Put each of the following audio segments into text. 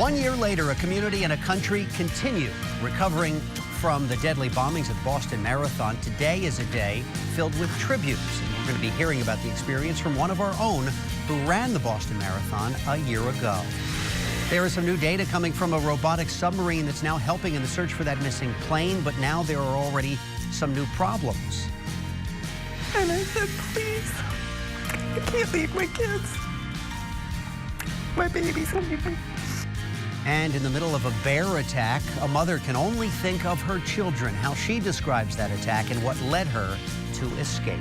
1 year later, a community and a country continue recovering from the deadly bombings at the Boston Marathon. Today is a day filled with tributes. And we're going to be hearing about the experience from one of our own who ran the Boston Marathon a year ago. There is some new data coming from a robotic submarine that's now helping in the search for that missing plane, but now there are already some new problems. And I said, please, I can't leave my kids. My babies leave me. And in the middle of a bear attack, a mother can only think of her children, how she describes that attack and what led her to escape.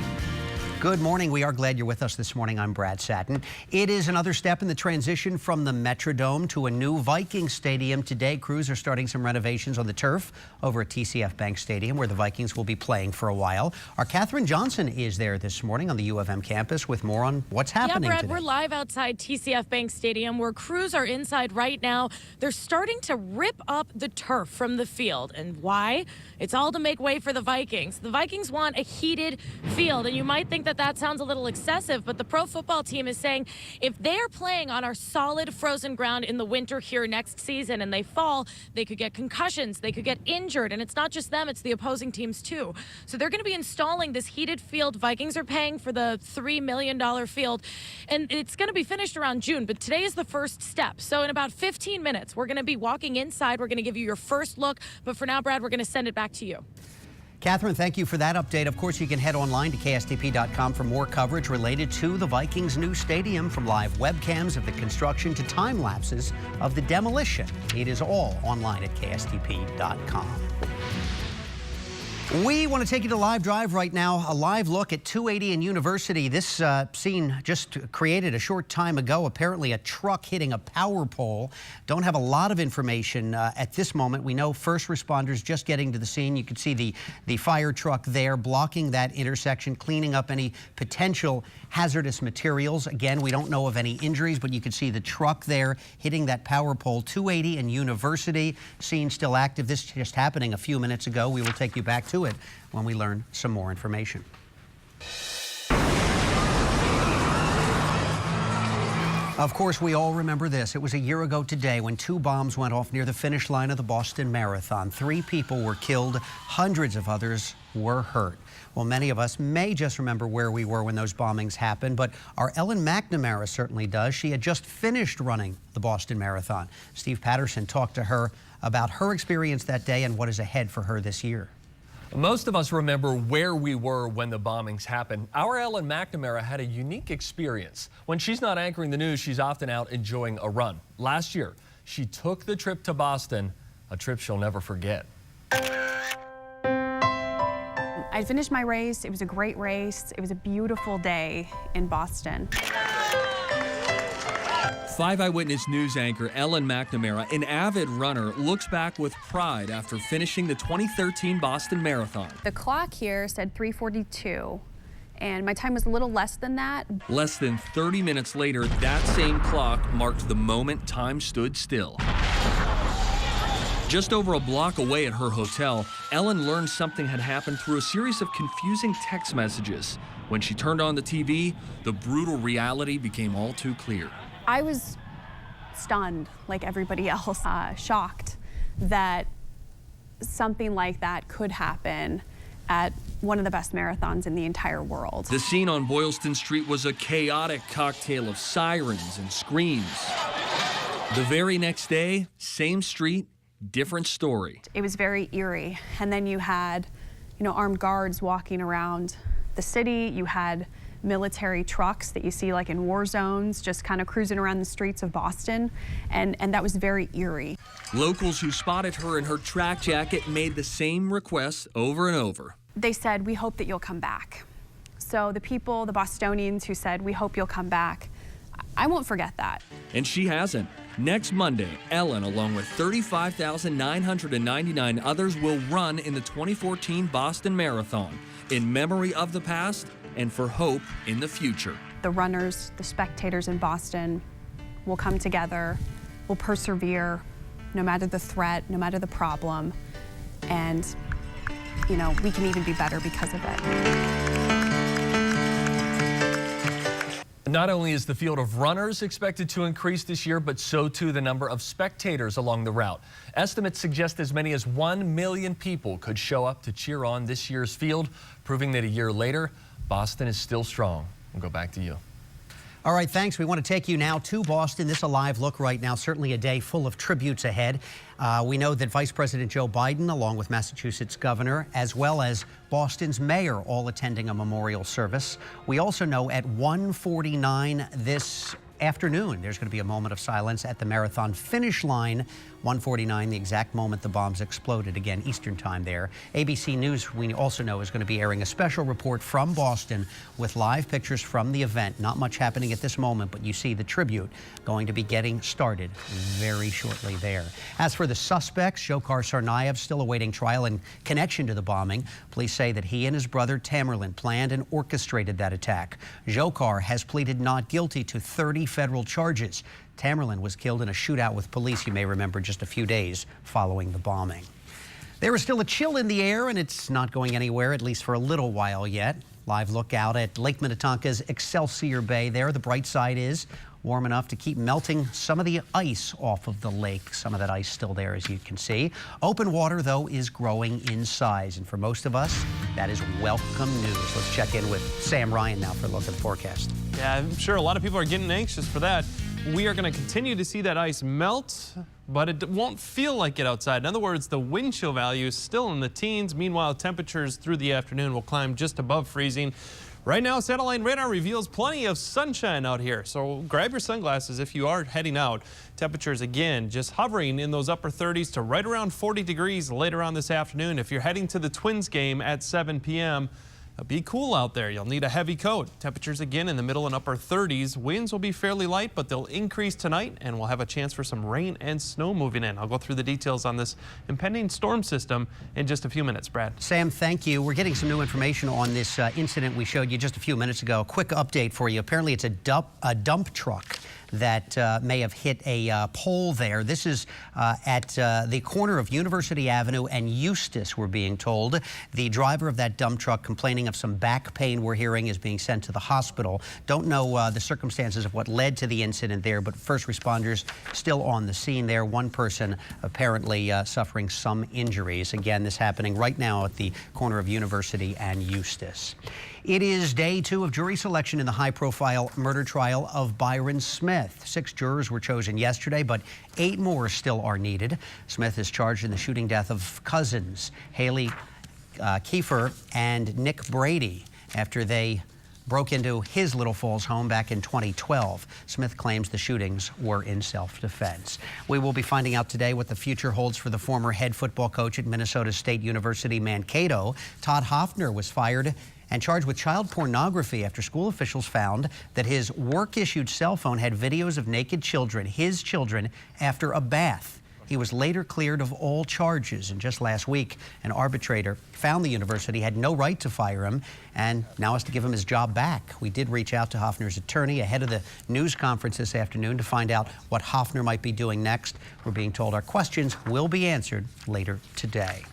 Good morning. We are glad you're with us this morning. I'm Brad Satin. It is another step in the transition from the Metrodome to a new Vikings stadium. Today, crews are starting some renovations on the turf over at TCF Bank Stadium, where the Vikings will be playing for a while. Our Katherine Johnson is there this morning on the U of M campus with more on what's happening Brad, today. we're live outside TCF Bank Stadium, where crews are inside right now. They're starting to rip up the turf from the field. And why? It's all to make way for the Vikings. The Vikings want a heated field, and you might think that sounds a little excessive, but the pro football team is saying if they're playing on our solid frozen ground in the winter here next season and they fall, they could get concussions, they could get injured, and it's not just them, it's the opposing teams too. So they're going to be installing this heated field. Vikings are paying for the $3 million field, and it's going to be finished around June, but today is the first step. So in about 15 minutes, we're going to be walking inside. We're going to give you your first look, but for now, Brad, we're going to send it back to you. Katherine, thank you for that update. Of course, you can head online to KSTP.com for more coverage related to the Vikings' new stadium, from live webcams of the construction to time lapses of the demolition. It is all online at KSTP.com. We want to take you to Live Drive right now, a live look at 280 and University. This scene just created a short time ago. Apparently a truck hitting a power pole. Don't have a lot of information at this moment. We know first responders just getting to the scene. You can see the fire truck there blocking that intersection, cleaning up any potential hazardous materials. Again, we don't know of any injuries, but you can see the truck there hitting that power pole. 280 and University, scene still active. This just happening a few minutes ago. We will take you back to it when we learn some more information. Of course, we all remember this. It was a year ago today when 2 bombs went off near the finish line of the Boston Marathon. 3 people were killed, hundreds of others were hurt. Well, many of us may just remember where we were when those bombings happened, but our Ellen McNamara certainly does. She had just finished running the Boston Marathon. Steve Patterson talked to her about her experience that day and what is ahead for her this year. Most of us remember where we were when the bombings happened. Our Ellen McNamara had a unique experience. When she's not anchoring the news, she's often out enjoying a run. Last year, she took the trip to Boston, a trip she'll never forget. I finished my race. It was a great race. It was a beautiful day in Boston. 5 Eyewitness News anchor Ellen McNamara, an avid runner, looks back with pride after finishing the 2013 Boston Marathon. The clock here said 3:42, and my time was a little less than that. Less than 30 minutes later, that same clock marked the moment time stood still. Just over a block away at her hotel, Ellen learned something had happened through a series of confusing text messages. When she turned on the TV, the brutal reality became all too clear. I was stunned, like everybody else, shocked that something like that could happen at one of the best marathons in the entire world. The scene on Boylston Street was a chaotic cocktail of sirens and screams. The very next day, same street, different story. It was very eerie. And then you had, armed guards walking around the city. You had military trucks that you see like in war zones, just kind of cruising around the streets of Boston, and that was very eerie. Locals who spotted her in her track jacket made the same requests over and over. They said, "We hope that you'll come back." So the people, the Bostonians who said, "We hope you'll come back," I won't forget that. And she hasn't. Next Monday, Ellen, along with 35,999 others, will run in the 2014 Boston Marathon in memory of the past and for hope in the future. The runners, the spectators in Boston will come together, will persevere, no matter the threat, no matter the problem, and, we can even be better because of it. Not only is the field of runners expected to increase this year, but so too the number of spectators along the route. Estimates suggest as many as 1 million people could show up to cheer on this year's field, proving that a year later, Boston is still strong. We'll go back to you. All right, thanks. We want to take you now to Boston. This is a live look right now, certainly a day full of tributes ahead. We know that Vice President Joe Biden, along with Massachusetts Governor, as well as Boston's mayor, all attending a memorial service. We also know at 1:49 this afternoon, there's going to be a moment of silence at the marathon finish line. 1:49, the exact moment the bombs exploded, again, Eastern time there. ABC News, we also know, is going to be airing a special report from Boston with live pictures from the event. Not much happening at this moment, but you see the tribute going to be getting started very shortly there. As for the suspects, Dzhokhar Tsarnaev still awaiting trial in connection to the bombing. Police say that he and his brother Tamerlan planned and orchestrated that attack. Dzhokhar has pleaded not guilty to 30 federal charges. Tamerlan was killed in a shootout with police, you may remember, just a few days following the bombing. There is still a chill in the air, and it's not going anywhere, at least for a little while yet. Live look out at Lake Minnetonka's Excelsior Bay there. The bright side is warm enough to keep melting some of the ice off of the lake. Some of that ice still there, as you can see. Open water, though, is growing in size. And for most of us, that is welcome news. Let's check in with Sam Ryan now for a look at the forecast. Yeah, I'm sure a lot of people are getting anxious for that. We are going to continue to see that ice melt, but it won't feel like it outside. In other words, the wind chill value is still in the teens. Meanwhile, temperatures through the afternoon will climb just above freezing. Right now, satellite radar reveals plenty of sunshine out here, so grab your sunglasses if you are heading out. Temperatures, again, just hovering in those upper 30s to right around 40 degrees later on this afternoon. If you're heading to the Twins game at 7 p.m., be cool out there. You'll need a heavy coat. Temperatures again in the middle and upper 30s. Winds will be fairly light, but they'll increase tonight, and we'll have a chance for some rain and snow moving in. I'll go through the details on this impending storm system in just a few minutes, Brad. Sam, thank you. We're getting some new information on this incident we showed you just a few minutes ago. A quick update for you. Apparently, it's a dump truck that may have hit a pole there. This is at the corner of University Avenue and Eustis, we're being told. The driver of that dump truck complaining of some back pain, we're hearing, is being sent to the hospital. Don't know the circumstances of what led to the incident there, but first responders still on the scene there. One person apparently suffering some injuries. Again, this happening right now at the corner of University and Eustis. It is day 2 of jury selection in the high-profile murder trial of Byron Smith. 6 jurors were chosen yesterday, but 8 more still are needed. Smith is charged in the shooting death of cousins Haley Kiefer and Nick Brady after they broke into his Little Falls home back in 2012. Smith claims the shootings were in self-defense. We will be finding out today what the future holds for the former head football coach at Minnesota State University Mankato. Todd Hoffner was fired and charged with child pornography after school officials found that his work-issued cell phone had videos of naked children, his children, after a bath. He was later cleared of all charges, and just last week, an arbitrator found the university had no right to fire him and now has to give him his job back. We did reach out to Hoffner's attorney ahead of the news conference this afternoon to find out what Hoffner might be doing next. We're being told our questions will be answered later today.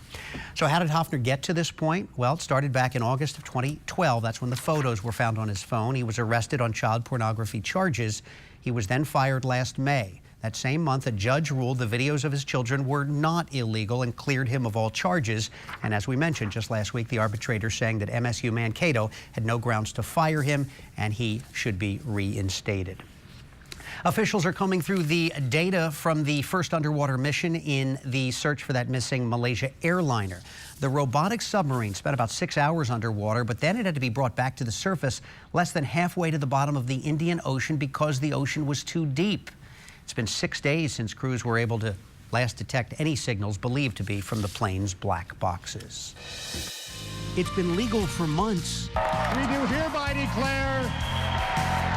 So how did Hoffner get to this point? Well, it started back in August of 2012. That's when the photos were found on his phone. He was arrested on child pornography charges. He was then fired last May. That same month, a judge ruled the videos of his children were not illegal and cleared him of all charges. And as we mentioned just last week, the arbitrator saying that MSU Mankato had no grounds to fire him and he should be reinstated. Officials are combing through the data from the first underwater mission in the search for that missing Malaysia airliner. The robotic submarine spent about 6 hours underwater, but then it had to be brought back to the surface less than halfway to the bottom of the Indian Ocean because the ocean was too deep. It's been 6 days since crews were able to last detect any signals believed to be from the plane's black boxes. It's been legal for months. We do hereby declare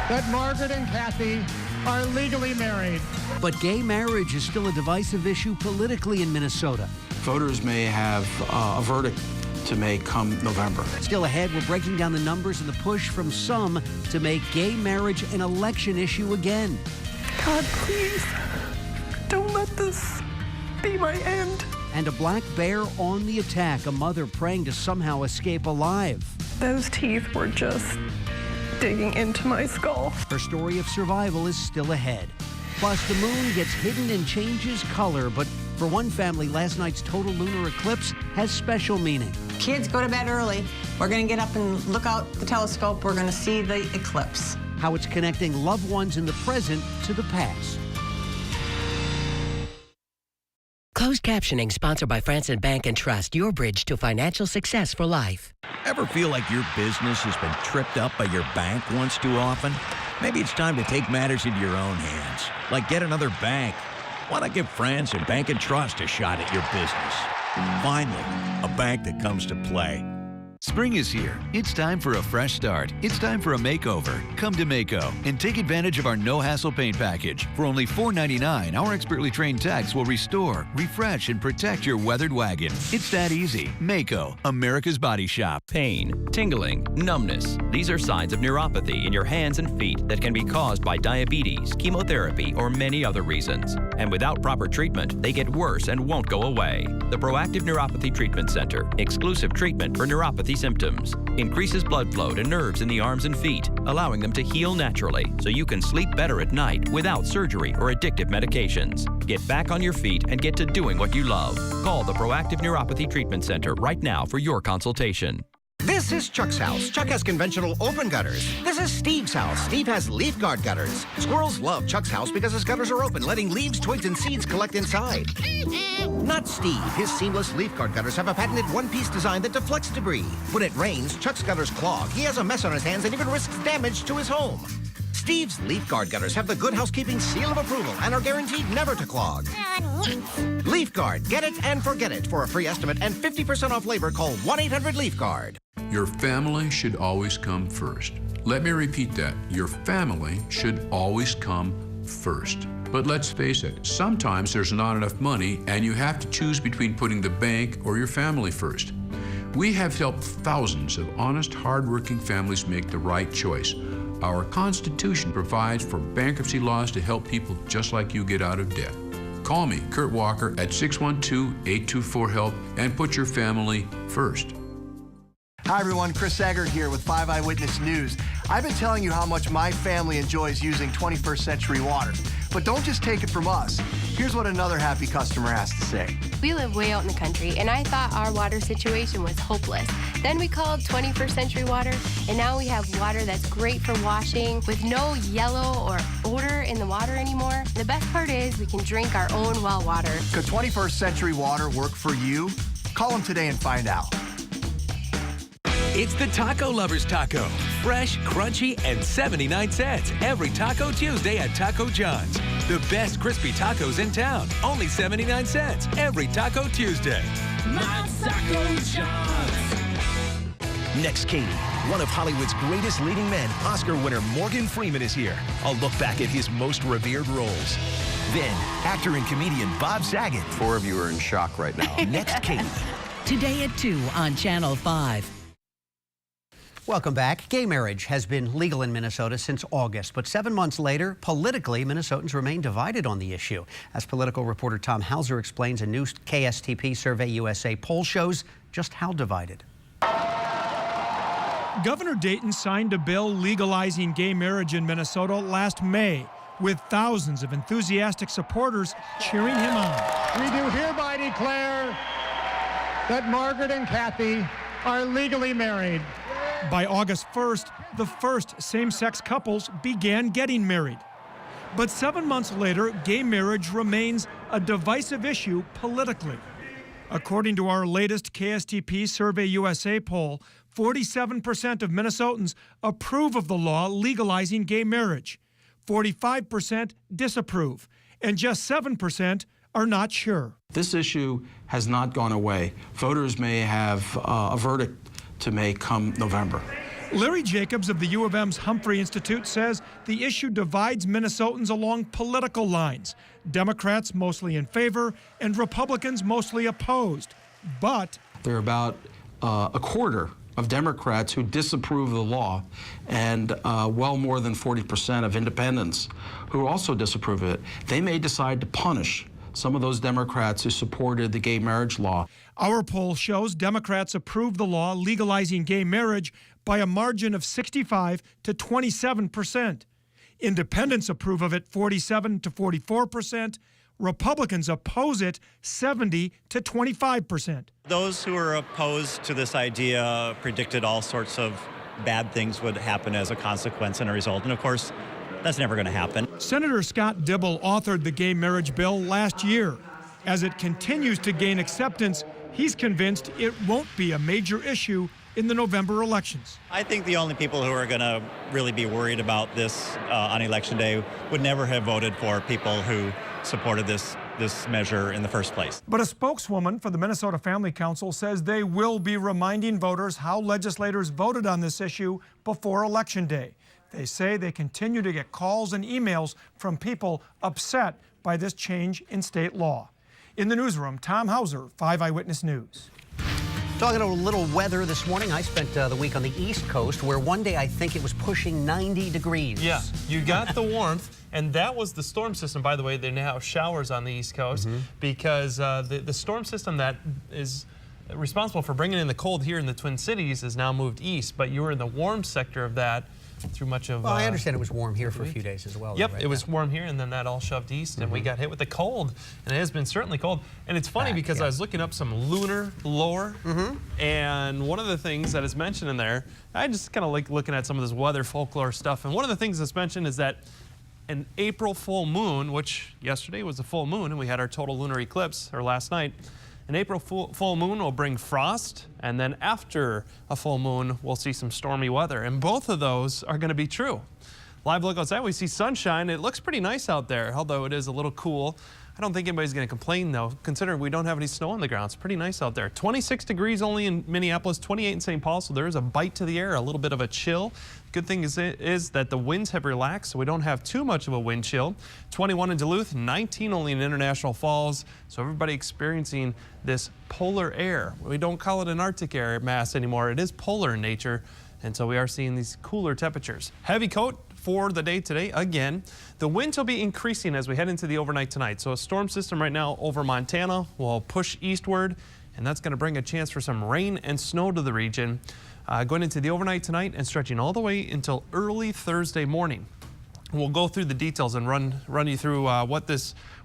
that Margaret and Kathy are legally married. But gay marriage is still a divisive issue politically in Minnesota. Voters may have a verdict to make come November. Still ahead, we're breaking down the numbers and the push from some to make gay marriage an election issue again. God, please, don't let this be my end. And a black bear on the attack, a mother praying to somehow escape alive. Those teeth were just digging into my skull. Her story of survival is still ahead. Plus, the moon gets hidden and changes color, but for one family, last night's total lunar eclipse has special meaning. Kids, go to bed early. We're going to get up and look out the telescope. We're going to see the eclipse. How it's connecting loved ones in the present to the past. Closed captioning sponsored by Franson Bank and Trust, your bridge to financial success for life. Ever feel like your business has been tripped up by your bank once too often? Maybe it's time to take matters into your own hands, like get another bank. Why not give Franson Bank and Trust a shot at your business? Finally, a bank that comes to play. Spring is here. It's time for a fresh start. It's time for a makeover. Come to Mako and take advantage of our no-hassle paint package. For only $4.99, our expertly trained techs will restore, refresh, and protect your weathered wagon. It's that easy. Mako, America's Body Shop. Pain, tingling, numbness. These are signs of neuropathy in your hands and feet that can be caused by diabetes, chemotherapy, or many other reasons. And without proper treatment, they get worse and won't go away. The Proactive Neuropathy Treatment Center, exclusive treatment for neuropathy symptoms, increases blood flow to nerves in the arms and feet, allowing them to heal naturally so you can sleep better at night without surgery or addictive medications. Get back on your feet and get to doing what you love. Call the Proactive Neuropathy Treatment Center right now for your consultation. This is Chuck's house. Chuck has conventional open gutters. This is Steve's house. Steve has leaf guard gutters. Squirrels love Chuck's house because his gutters are open, letting leaves, twigs, and seeds collect inside. Not Steve. His seamless leaf guard gutters have a patented one-piece design that deflects debris. When it rains, Chuck's gutters clog. He has a mess on his hands and even risks damage to his home. Steve's leaf guard gutters have the Good Housekeeping seal of approval and are guaranteed never to clog. Leaf Guard. Get it and forget it. For a free estimate and 50% off labor, call 1-800-LEAF-GUARD. Your family should always come first. Let me repeat that. Your family should always come first. But let's face it, sometimes there's not enough money and you have to choose between putting the bank or your family first. We have helped thousands of honest, hardworking families make the right choice. Our Constitution provides for bankruptcy laws to help people just like you get out of debt. Call me, Kurt Walker, at 612-824-HELP and put your family first. Hi everyone, Chris Sager here with 5 Eyewitness News. I've been telling you how much my family enjoys using 21st Century Water. But don't just take it from us. Here's what another happy customer has to say. We live way out in the country, and I thought our water situation was hopeless. Then we called 21st Century Water, and now we have water that's great for washing with no yellow or odor in the water anymore. The best part is we can drink our own well water. Could 21st Century Water work for you? Call them today and find out. It's the Taco Lovers Taco. Fresh, crunchy, and 79 cents every Taco Tuesday at Taco John's. The best crispy tacos in town. Only 79 cents every Taco Tuesday. My Taco John's. Next, Katie, one of Hollywood's greatest leading men, Oscar winner Morgan Freeman is here. I'll look back at his most revered roles. Then, actor and comedian Bob Saget. 4 of you are in shock right now. Next, Katie. Today at 2 on Channel 5. Welcome back. Gay marriage has been legal in Minnesota since August, but 7 months later, politically, Minnesotans remain divided on the issue. As political reporter Tom Hauser explains, a new KSTP Survey USA poll shows just how divided. Governor Dayton signed a bill legalizing gay marriage in Minnesota last May, with thousands of enthusiastic supporters cheering him on. We do hereby declare that Margaret and Kathy are legally married. By August 1st, the first same-sex couples began getting married. But 7 months later, gay marriage remains a divisive issue politically. According to our latest KSTP Survey USA poll, 47% of Minnesotans approve of the law legalizing gay marriage. 45% disapprove, and just 7% are not sure. This issue has not gone away. Voters may have a verdict to make come November. Larry Jacobs of the U of M's Humphrey Institute says the issue divides Minnesotans along political lines. Democrats mostly in favor and Republicans mostly opposed. But there are about a quarter of Democrats who disapprove of the law and well more than 40% of independents who also disapprove of it. They may decide to punish some of those Democrats who supported the gay marriage law. Our poll shows Democrats approve the law legalizing gay marriage by a margin of 65 to 27%. Independents approve of it 47 to 44%. Republicans oppose it 70 to 25%. Those who are opposed to this idea predicted all sorts of bad things would happen as a consequence and a result. And of course, that's never going to happen. Senator Scott Dibble authored the gay marriage bill last year. As it continues to gain acceptance, he's convinced it won't be a major issue in the November elections. I think the only people who are going to really be worried about this on Election Day would never have voted for people who supported this measure in the first place. But a spokeswoman for the Minnesota Family Council says they will be reminding voters how legislators voted on this issue before Election Day. They say they continue to get calls and emails from people upset by this change in state law. In the newsroom, Tom Hauser, 5 Eyewitness News. Talking a little weather this morning. I spent the week on the East Coast, where one day I think it was pushing 90 degrees. Yeah, you got the warmth. And that was the storm system, by the way. They now have showers on the East Coast because the storm system that is responsible for bringing in the cold here in the Twin Cities has now moved east. But you were in the warm sector of that through much of... Well, I understand it was warm here for a few days as well. Yep, right it was warm here, and then that all shoved east, and we got hit with the cold. And it has been certainly cold. And it's funny because I was looking up some lunar lore, and one of the things that is mentioned in there, I just kind of like looking at some of this weather folklore stuff, and one of the things that's mentioned is that an April full moon, which yesterday was a full moon, and we had our total lunar eclipse, or last night, an April full moon will bring frost, and then after a full moon, we'll see some stormy weather. And both of those are going to be true. Live look outside, we see sunshine. It looks pretty nice out there, although it is a little cool. I don't think anybody's going to complain, though, considering we don't have any snow on the ground. It's pretty nice out there. 26 degrees only in Minneapolis, 28 in St. Paul, so there is a bite to the air, a little bit of a chill. Good thing is that the winds have relaxed, so we don't have too much of a wind chill. 21 in Duluth, 19 only in International Falls, so everybody experiencing this polar air. We don't call it an Arctic air mass anymore. It is polar in nature, and so we are seeing these cooler temperatures. Heavy coat for the day today again. The winds will be increasing as we head into the overnight tonight. So a storm system right now over Montana will push eastward, and that's going to bring a chance for some rain and snow to the region. Going into the overnight tonight and stretching all the way until early Thursday morning. We'll go through the details and run you through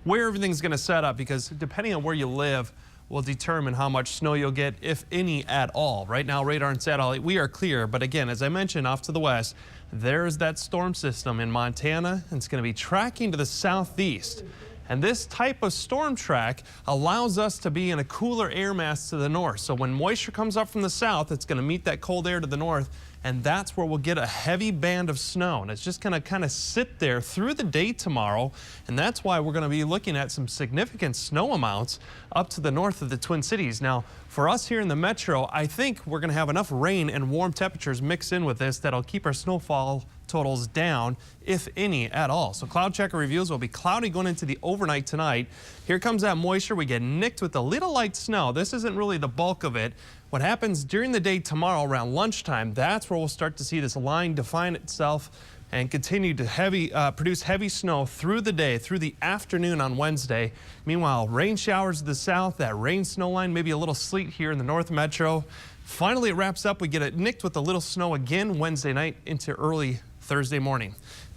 where everything's going to set up, because depending on where you live will determine how much snow you'll get, if any at all. Right now, radar and satellite, we are clear. But again, as I mentioned, off to the west, there's that storm system in Montana, and it's going to be tracking to the southeast. And this type of storm track allows us to be in a cooler air mass to the north. So when moisture comes up from the south, it's going to meet that cold air to the north, and that's where we'll get a heavy band of snow. And it's just going to kind of sit there through the day tomorrow, and that's why we're going to be looking at some significant snow amounts up to the north of the Twin Cities. Now, for us here in the metro, I think we're going to have enough rain and warm temperatures mixed in with this that'll keep our snowfall totals down, if any at all. So cloud checker reviews will be cloudy going into the overnight tonight. Here comes that moisture. We get nicked with a little light snow. This isn't really the bulk of it. What happens during the day tomorrow around lunchtime, that's where we'll start to see this line define itself and continue to produce heavy snow through the day, through the afternoon on Wednesday. Meanwhile, rain showers to the south, that rain snow line, maybe a little sleet here in the north metro. Finally, it wraps up. We get it nicked with a little snow again Wednesday night into early Thursday morning.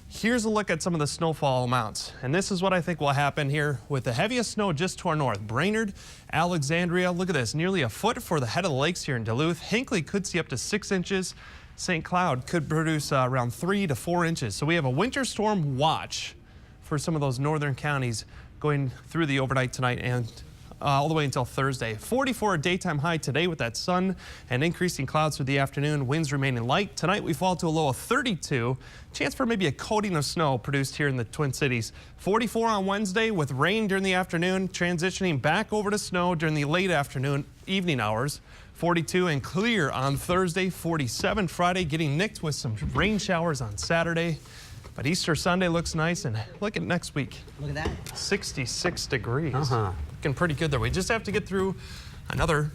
Here's a look at some of the snowfall amounts. And this is what I think will happen here with the heaviest snow just to our north. Brainerd, Alexandria, look at this, nearly a foot for the head of the lakes here in Duluth. Hinckley could see up to 6 inches. St. Cloud could produce around 3 to 4 inches. So we have a winter storm watch for some of those northern counties going through the overnight tonight and all the way until Thursday. 44 a daytime high today with that sun and increasing clouds through the afternoon. Winds remaining light. Tonight we fall to a low of 32. Chance for maybe a coating of snow produced here in the Twin Cities. 44 on Wednesday with rain during the afternoon, transitioning back over to snow during the late afternoon, evening hours. 42 and clear on Thursday. 47 Friday, getting nicked with some rain showers on Saturday. But Easter Sunday looks nice, and look at next week. Look at that. 66 degrees. Looking pretty good there. We just have to get through another,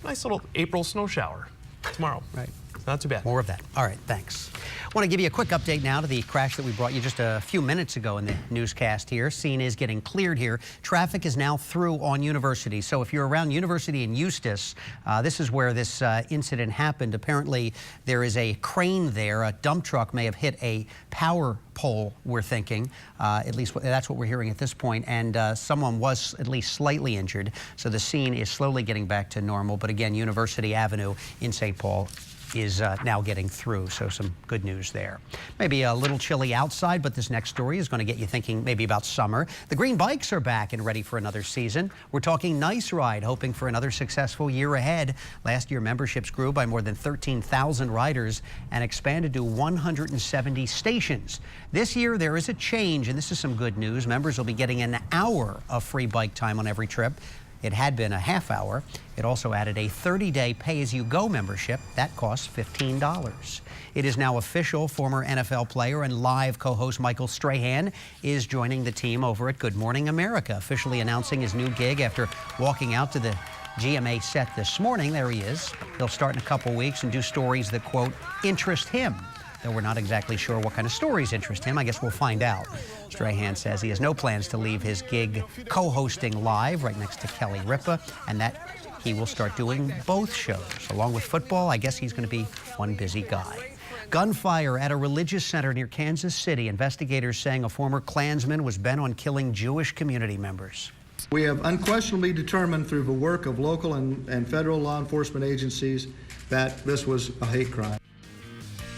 nice little April snow shower tomorrow. Right. Not too bad. More of that. All right, thanks. I want to give you a quick update now to the crash that we brought you just a few minutes ago in the newscast here. Scene is getting cleared here. Traffic is now through on University. So if you're around University in Eustis, this is where this incident happened. Apparently, there is a crane there. A dump truck may have hit a power pole, we're thinking. At least that's what we're hearing at this point. And someone was at least slightly injured. So the scene is slowly getting back to normal. But again, University Avenue in St. Paul is now getting through, so some good news there. Maybe a little chilly outside, but this next story is going to get you thinking maybe about summer. The green bikes are back and ready for another season. We're talking Nice Ride, hoping for another successful year ahead. Last year, memberships grew by more than 13,000 riders and expanded to 170 stations. This year, there is a change, and this is some good news. Members will be getting an hour of free bike time on every trip. It had been a half hour. It also added a 30-day pay-as-you-go membership. That costs $15. It is now official. Former NFL player and live co-host Michael Strahan is joining the team over at Good Morning America, officially announcing his new gig after walking out to the GMA set this morning. There he is. He'll start in a couple weeks and do stories that, quote, interest him. Though we're not exactly sure what kind of stories interest him. I guess we'll find out. Strahan says he has no plans to leave his gig co-hosting live right next to Kelly Ripa, and that he will start doing both shows. Along with football, I guess he's going to be one busy guy. Gunfire at a religious center near Kansas City. Investigators saying a former Klansman was bent on killing Jewish community members. We have unquestionably determined through the work of local and federal law enforcement agencies that this was a hate crime.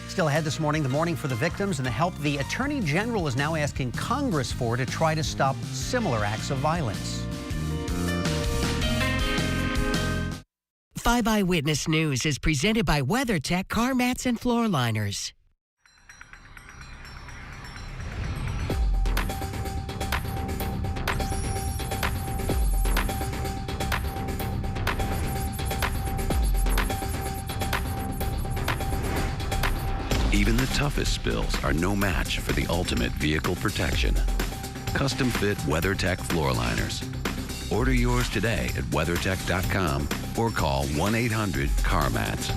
Still ahead this morning, the mourning for the victims and the help the Attorney General is now asking Congress for to try to stop similar acts of violence. 5 Eyewitness News is presented by WeatherTech Car Mats and Floor Liners. Even the toughest spills are no match for the ultimate vehicle protection. Custom fit WeatherTech floor liners. Order yours today at WeatherTech.com or call 1-800-CAR-MATS.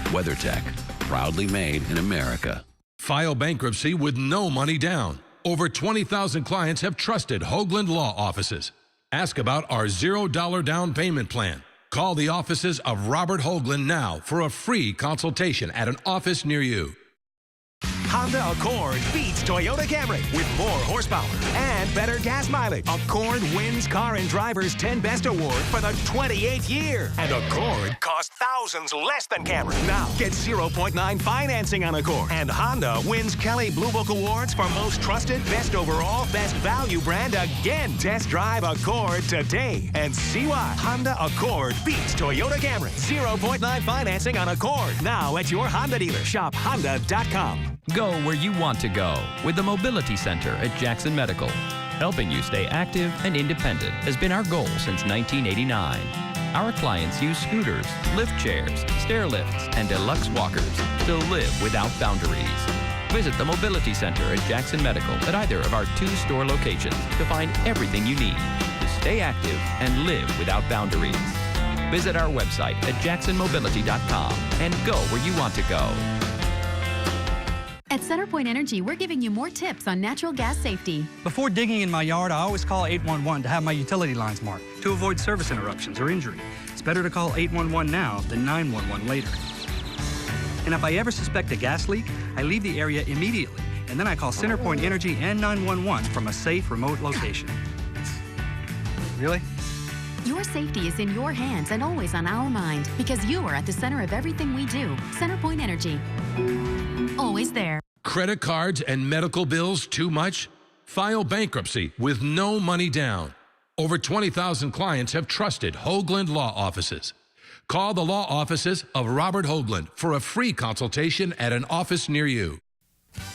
WeatherTech, proudly made in America. File bankruptcy with no money down. Over 20,000 clients have trusted Hoagland Law Offices. Ask about our $0 down payment plan. Call the offices of Robert Hoagland now for a free consultation at an office near you. Honda Accord beats Toyota Camry with more horsepower and better gas mileage. Accord wins Car and Driver's 10 Best Award for the 28th year. And Accord costs thousands less than Camry. Now, get 0.9 financing on Accord. And Honda wins Kelley Blue Book Awards for Most Trusted, Best Overall, Best Value brand again. Test drive Accord today and see why. Honda Accord beats Toyota Camry. 0.9 financing on Accord. Now at your Honda dealer. Shop Honda.com. Go where you want to go with the Mobility Center at Jackson Medical. Helping you stay active and independent has been our goal since 1989. Our clients use scooters, lift chairs, stair lifts, and deluxe walkers to live without boundaries. Visit the Mobility Center at Jackson Medical at either of our 2 store locations to find everything you need to stay active and live without boundaries. Visit our website at jacksonmobility.com and go where you want to go. At CenterPoint Energy, we're giving you more tips on natural gas safety. Before digging in my yard, I always call 811 to have my utility lines marked to avoid service interruptions or injury. It's better to call 811 now than 911 later. And if I ever suspect a gas leak, I leave the area immediately, and then I call CenterPoint Energy and 911 from a safe, remote location. Really? Your safety is in your hands and always on our mind because you are at the center of everything we do. CenterPoint Energy. Always there. Credit cards and medical bills too much? File bankruptcy with no money down. Over 20,000 clients have trusted Hoagland Law Offices. Call the law offices of Robert Hoagland for a free consultation at an office near you.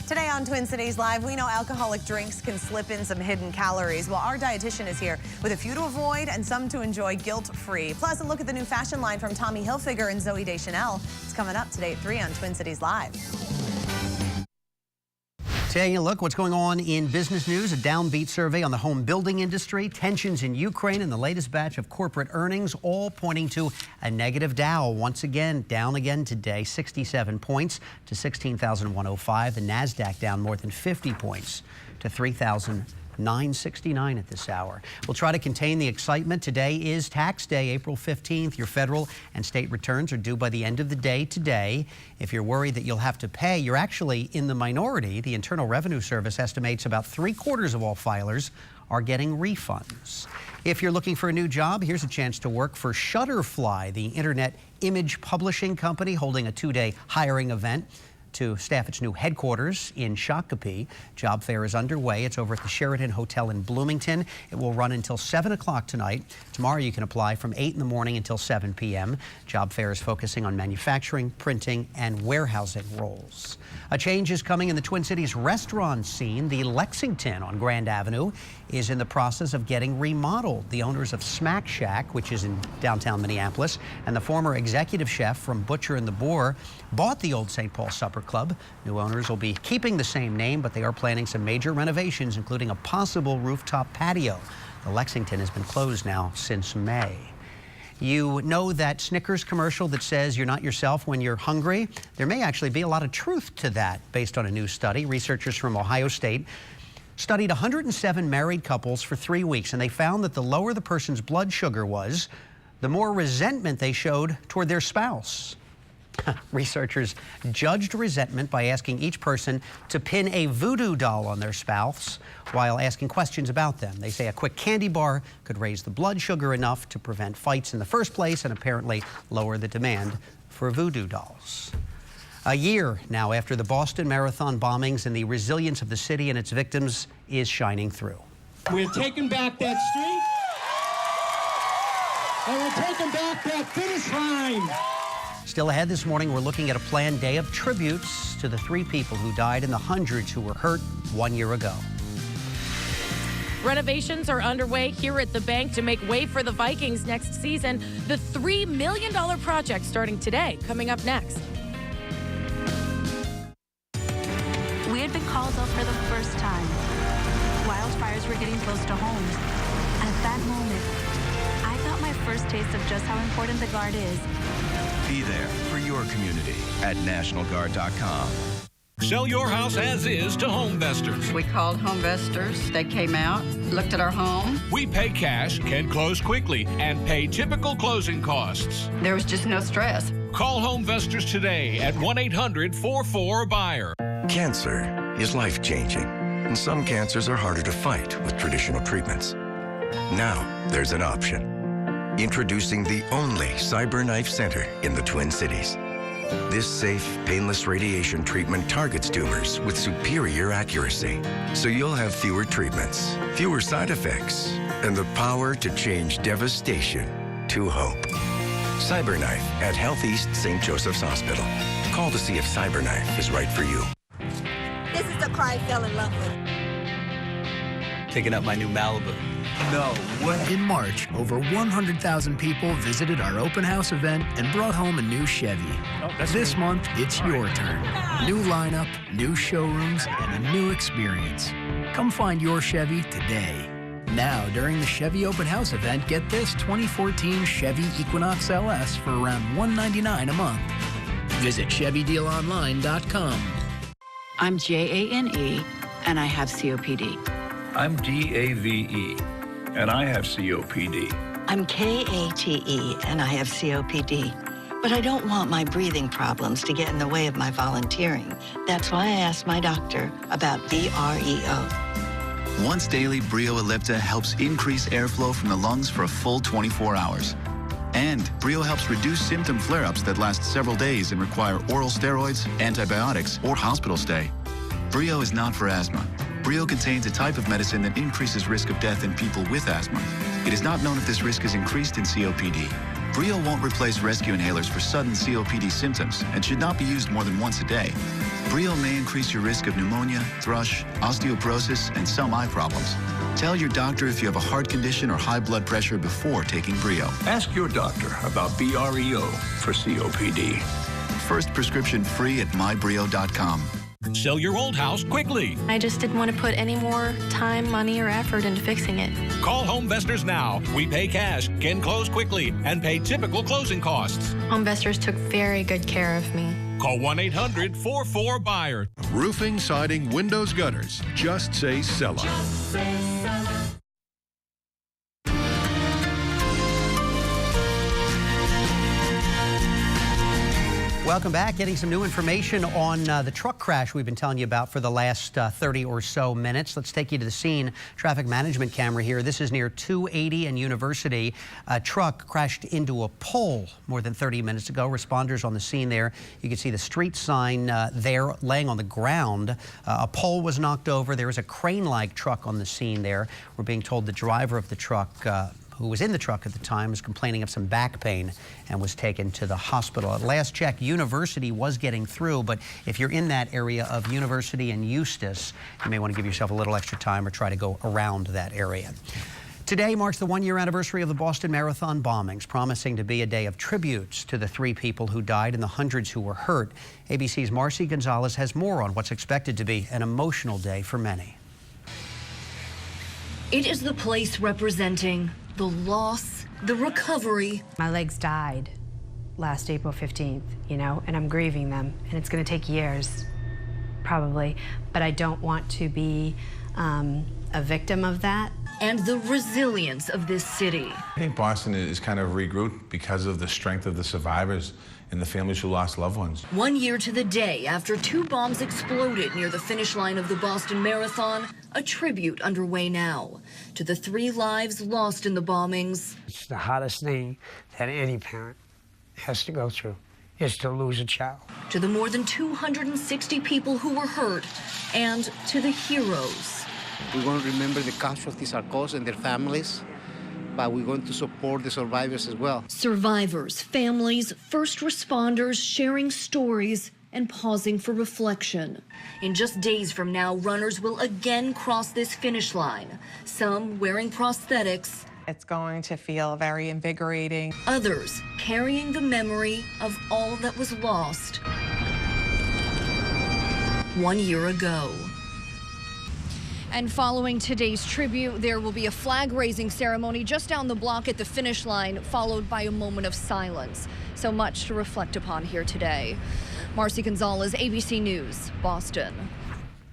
Today on Twin Cities Live, we know alcoholic drinks can slip in some hidden calories. Well, our dietitian is here with a few to avoid and some to enjoy guilt-free. Plus, a look at the new fashion line from Tommy Hilfiger and Zooey Deschanel. It's coming up today at 3 on Twin Cities Live. Taking a look what's going on in business news, a downbeat survey on the home building industry, tensions in Ukraine, and the latest batch of corporate earnings, all pointing to a negative Dow. Once again, down again today, 67 points to 16,105. The NASDAQ down more than 50 points to 3,969 at this hour. We'll try to contain the excitement. Today is tax day, April 15th. Your federal and state returns are due by the end of the day today. If you're worried that you'll have to pay, you're actually in the minority. The Internal Revenue Service estimates about 3/4 of all filers are getting refunds. If you're looking for a new job, here's a chance to work for Shutterfly, the internet image publishing company, holding a 2-day hiring event to staff its new headquarters in Shakopee. Job fair is underway. It's over at the Sheraton Hotel in Bloomington. It will run until 7 o'clock tonight. Tomorrow you can apply from 8 in the morning until 7 p.m. Job fair is focusing on manufacturing, printing, and warehousing roles. A change is coming in the Twin Cities restaurant scene. The Lexington on Grand Avenue is in the process of getting remodeled. The owners of Smack Shack, which is in downtown Minneapolis, and the former executive chef from Butcher and the Boar bought the old St. Paul Supper Club. New owners will be keeping the same name, but they are planning some major renovations, including a possible rooftop patio. The Lexington has been closed now since May. You know that Snickers commercial that says you're not yourself when you're hungry? There may actually be a lot of truth to that based on a new study. Researchers from Ohio State studied 107 married couples for 3 weeks, and they found that the lower the person's blood sugar was, the more resentment they showed toward their spouse. Researchers judged resentment by asking each person to pin a voodoo doll on their spouse while asking questions about them. They say a quick candy bar could raise the blood sugar enough to prevent fights in the first place and apparently lower the demand for voodoo dolls. A year now after the Boston Marathon bombings, and the resilience of the city and its victims is shining through. We're taking back that street, and we're taking back that finish line. Still ahead this morning, we're looking at a planned day of tributes to the 3 people who died and the hundreds who were hurt 1 year ago. Renovations are underway here at the bank to make way for the Vikings next season. The $3 million project starting today, coming up next. We had been called up for the first time. Wildfires were getting close to homes. At that moment, I got my first taste of just how important the Guard is. Be there for your community at NationalGuard.com. Sell your house as is to Homevestors. We called Homevestors. They came out, looked at our home. We pay cash, can close quickly, and pay typical closing costs. There was just no stress. Call Homevestors today at 1-800-44-BUYER. Cancer is life-changing, and some cancers are harder to fight with traditional treatments. Now, there's an option. Introducing the only CyberKnife Center in the Twin Cities. This safe, painless radiation treatment targets tumors with superior accuracy. So you'll have fewer treatments, fewer side effects, and the power to change devastation to hope. CyberKnife at Health East St. Joseph's Hospital. Call to see if CyberKnife is right for you. This is the car I fell in love with. Picking up my new Malibu. No way. In March, over 100,000 people visited our open house event and brought home a new Chevy. This month, it's your turn. New lineup, new showrooms, and a new experience. Come find your Chevy today. Now, during the Chevy open house event, get this 2014 Chevy Equinox LS for around $199 a month. Visit ChevyDealOnline.com. I'm JANE, and I have COPD. I'm DAVE, and I have COPD. I'm KATE, and I have COPD. But I don't want my breathing problems to get in the way of my volunteering. That's why I asked my doctor about BREO. Once daily Brio Ellipta helps increase airflow from the lungs for a full 24 hours. And Brio helps reduce symptom flare-ups that last several days and require oral steroids, antibiotics, or hospital stay. Brio is not for asthma. Brio contains a type of medicine that increases risk of death in people with asthma. It is not known if this risk is increased in COPD. Brio won't replace rescue inhalers for sudden COPD symptoms and should not be used more than once a day. Brio may increase your risk of pneumonia, thrush, osteoporosis, and some eye problems. Tell your doctor if you have a heart condition or high blood pressure before taking Brio. Ask your doctor about BREO for COPD. First prescription free at mybrio.com. Sell your old house quickly. I just didn't want to put any more time, money, or effort into fixing it. Call Homevestors now. We pay cash, can close quickly, and pay typical closing costs. Homevestors took very good care of me. Call 1-800-44-BUYER. Roofing, siding, windows, gutters. Just say Sella. Welcome back. Getting some new information on the truck crash we've been telling you about for the last 30 or so minutes. Let's take you to the scene. Traffic management camera here. This is near 280 and University. A truck crashed into a pole more than 30 minutes ago. Responders on the scene there. You can see the street sign there laying on the ground. A pole was knocked over. There was a crane-like truck on the scene there. We're being told the driver of the truck who was in the truck at the time, was complaining of some back pain and was taken to the hospital. At last check, University was getting through, but if you're in that area of University and Eustis, you may want to give yourself a little extra time or try to go around that area. Today marks the one-year anniversary of the Boston Marathon bombings, promising to be a day of tributes to the 3 people who died and the hundreds who were hurt. ABC's Marcy Gonzalez has more on what's expected to be an emotional day for many. It is the place representing the loss, the recovery. My legs died last April 15th, and I'm grieving them. And it's going to take years, probably. But I don't want to be a victim of that. And the resilience of this city. I think Boston is kind of regrouped because of the strength of the survivors and the families who lost loved ones. 1 year to the day after 2 bombs exploded near the finish line of the Boston Marathon, a tribute underway now to the 3 lives lost in the bombings. It's the hardest thing that any parent has to go through, is to lose a child. To the more than 260 people who were hurt, and to the heroes. We're going to remember the casualties are caused and their families, but we're going to support the survivors as well. Survivors, families, first responders sharing stories and pausing for reflection. In just days from now, runners will again cross this finish line, some wearing prosthetics. It's going to feel very invigorating. Others carrying the memory of all that was lost 1 year ago. And following today's tribute, there will be a flag-raising ceremony just down the block at the finish line, followed by a moment of silence. So much to reflect upon here today. Marcy Gonzalez, ABC News, Boston.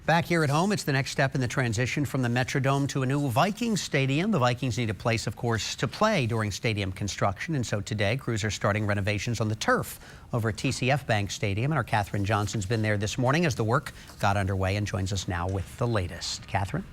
Back here at home, it's the next step in the transition from the Metrodome to a new Vikings stadium. The Vikings need a place, of course, to play during stadium construction. And so today, crews are starting renovations on the turf over at TCF Bank Stadium. And our Catherine Johnson's been there this morning as the work got underway and joins us now with the latest. Catherine?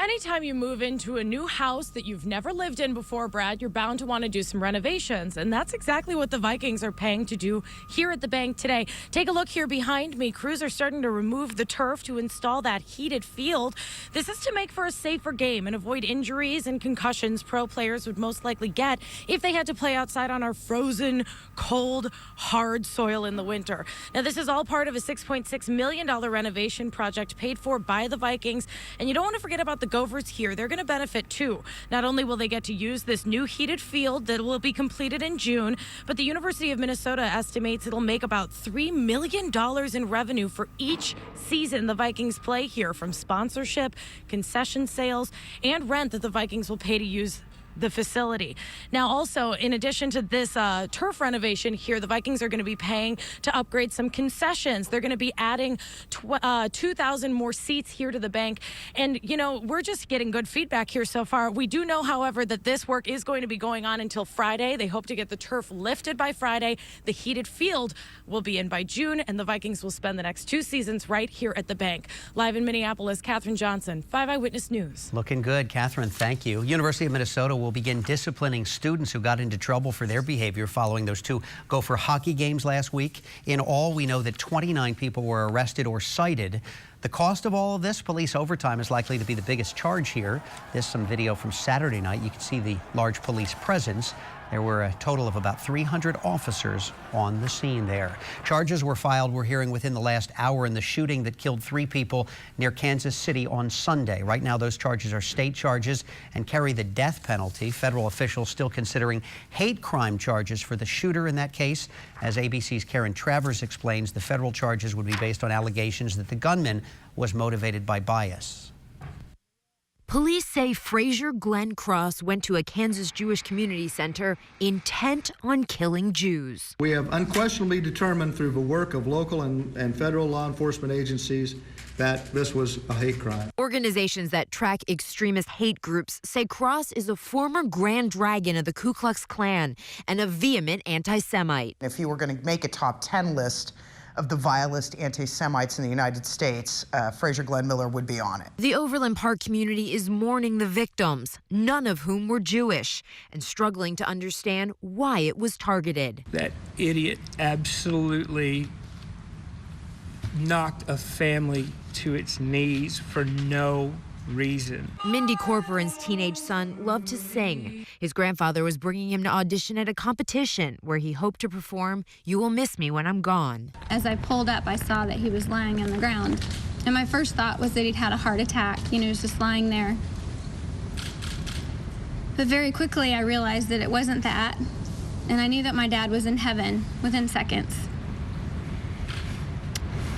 Anytime you move into a new house that you've never lived in before, Brad, you're bound to want to do some renovations. And that's exactly what the Vikings are paying to do here at the bank today. Take a look here behind me. Crews are starting to remove the turf to install that heated field. This is to make for a safer game and avoid injuries and concussions pro players would most likely get if they had to play outside on our frozen, cold, hard soil in the winter. Now, this is all part of a $6.6 million renovation project paid for by the Vikings. And you don't want to forget about the Gophers here. They're going to benefit too. Not only will they get to use this new heated field that will be completed in June, but the University of Minnesota estimates it'll make about $3 million in revenue for each season the Vikings play here, from sponsorship, concession sales, and rent that the Vikings will pay to use the facility. Now, also, in addition to this turf renovation here, the Vikings are going to be paying to upgrade some concessions. They're going to be adding 2,000 more seats here to the bank. And, we're just getting good feedback here so far. We do know, however, that this work is going to be going on until Friday. They hope to get the turf lifted by Friday. The heated field will be in by June, and the Vikings will spend the next 2 seasons right here at the bank. Live in Minneapolis, Catherine Johnson, 5 Eyewitness News. Looking good, Catherine. Thank you. University of Minnesota will begin disciplining students who got into trouble for their behavior following those 2 Gopher hockey games last week. In all, we know that 29 people were arrested or cited. The cost of all of this, police overtime, is likely to be the biggest charge here. There's some video from Saturday night. You can see the large police presence. There were a total of about 300 officers on the scene there. Charges were filed, we're hearing, within the last hour in the shooting that killed 3 people near Kansas City on Sunday. Right now, those charges are state charges and carry the death penalty. Federal officials still considering hate crime charges for the shooter in that case. As ABC's Karen Travers explains, the federal charges would be based on allegations that the gunman was motivated by bias. Police say Frazier Glenn Cross went to a Kansas Jewish community center intent on killing Jews. We have unquestionably determined through the work of local and federal law enforcement agencies that this was a hate crime. Organizations that track extremist hate groups say Cross is a former Grand Dragon of the Ku Klux Klan and a vehement anti-Semite. If you were going to make a top 10 list of the vilest anti-Semites in the United States, Frazier Glenn Miller would be on it. The Overland Park community is mourning the victims, none of whom were Jewish, and struggling to understand why it was targeted. That idiot absolutely knocked a family to its knees for no reason. Mindy Corcoran's teenage son loved to sing. His grandfather was bringing him to audition at a competition where he hoped to perform "You Will Miss Me When I'm Gone." As I pulled up, I saw that he was lying on the ground. And my first thought was that he'd had a heart attack. You know, he was just lying there. But very quickly, I realized that it wasn't that. And I knew that my dad was in heaven within seconds.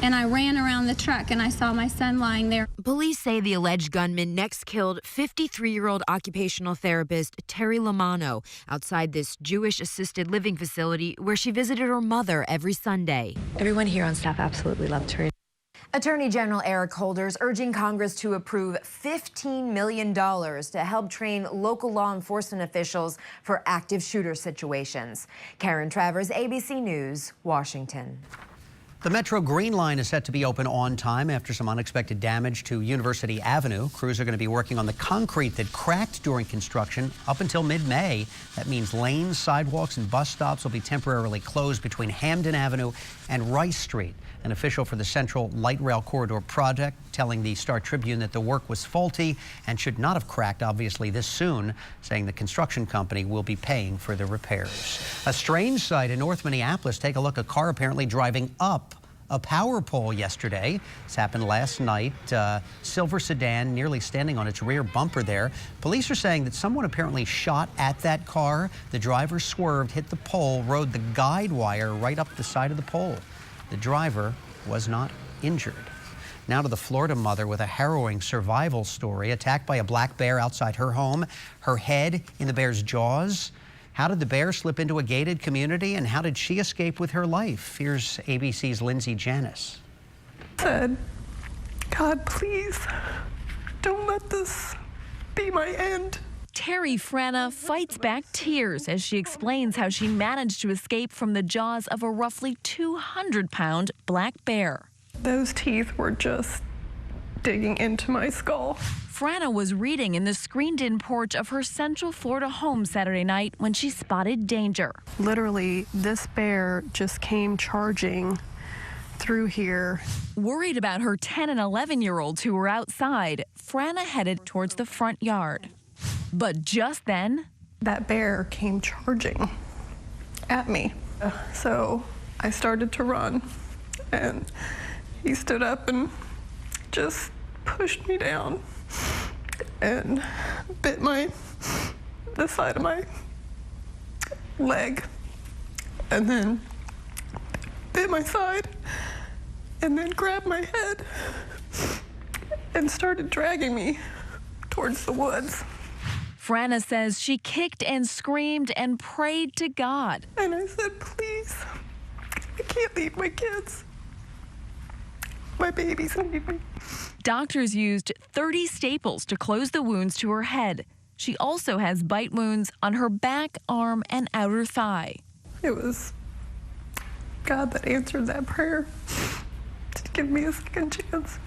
And I ran around the truck and I saw my son lying there. Police say the alleged gunman next killed 53-year-old occupational therapist Terry Lamano outside this Jewish assisted living facility where she visited her mother every Sunday. Everyone here on staff absolutely loved her. Attorney General Eric Holder's urging Congress to approve $15 million to help train local law enforcement officials for active shooter situations. Karen Travers, ABC News, Washington. The Metro Green Line is set to be open on time after some unexpected damage to University Avenue. Crews are going to be working on the concrete that cracked during construction up until mid-May. That means lanes, sidewalks, and bus stops will be temporarily closed between Hamden Avenue and Rice Street. An official for the Central Light Rail Corridor project telling the Star Tribune that the work was faulty and should not have cracked, obviously, this soon, saying the construction company will be paying for the repairs. A strange sight in North Minneapolis. Take a look. A car apparently driving up a power pole yesterday. This happened last night. Silver sedan nearly standing on its rear bumper there. Police are saying that someone apparently shot at that car. The driver swerved, hit the pole, rode the guide wire right up the side of the pole. The driver was not injured. Now to the Florida mother with a harrowing survival story. Attacked by a black bear outside her home. Her head in the bear's jaws. How did the bear slip into a gated community, and how did she escape with her life? Here's ABC's Lindsay Janis. Said, God, please, don't let this be my end. Terry Frana fights back tears as she explains how she managed to escape from the jaws of a roughly 200-pound black bear. Those teeth were just digging into my skull. Frana was reading in the screened-in porch of her Central Florida home Saturday night when she spotted danger. Literally, this bear just came charging through here. Worried about her 10 and 11-year-olds who were outside, Frana headed towards the front yard. But just then, that bear came charging at me. So I started to run, and he stood up and just pushed me down and bit the side of my leg, and then bit my side, and then grabbed my head and started dragging me towards the woods. Frana says she kicked and screamed and prayed to God. And I said, please, I can't leave my kids. My babies need me. Doctors used 30 staples to close the wounds to her head. She also has bite wounds on her back, arm, and outer thigh. It was God that answered that prayer to give me a second chance